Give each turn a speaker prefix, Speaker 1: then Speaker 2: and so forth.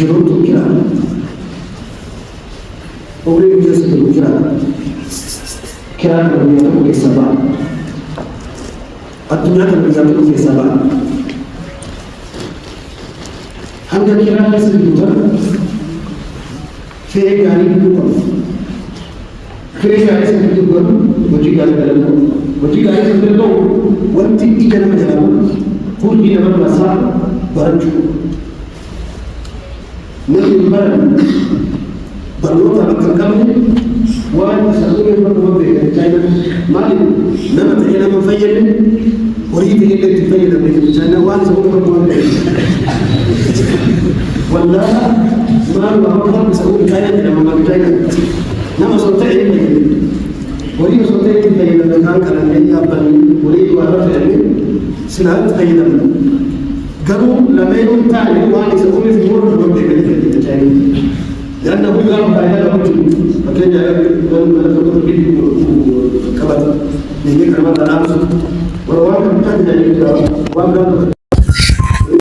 Speaker 1: جنود الكرام أولئك جسد الكرام كرام الذين يتقون في السماء الدنيا الذين يتقون في السماء hanga kira sai duba sai gari duba kire gari sai duba waji gari da waji gari sai duba wanti ida na majalabu kurdi na masa baranju ne baran barno ta kankan wani sai ne barno be china mali na mata ina man fayyana وريد اللي تفيد به أنا وانا سويت ولا ما هو بسوي كائن لما ما كائن نما صوتي وريد صوتي تفيد من كان كلام لي أبني وريد وأعرف يعني سنات تفيد قالوا لما يكون تاني وانا سوي في مرة ما بيقدر يتجاهل لأنه هو قال بعدها رجل فكان يقول ما تقول كذي كبر نيجي كمان نامس ورواه كم تاني وأنا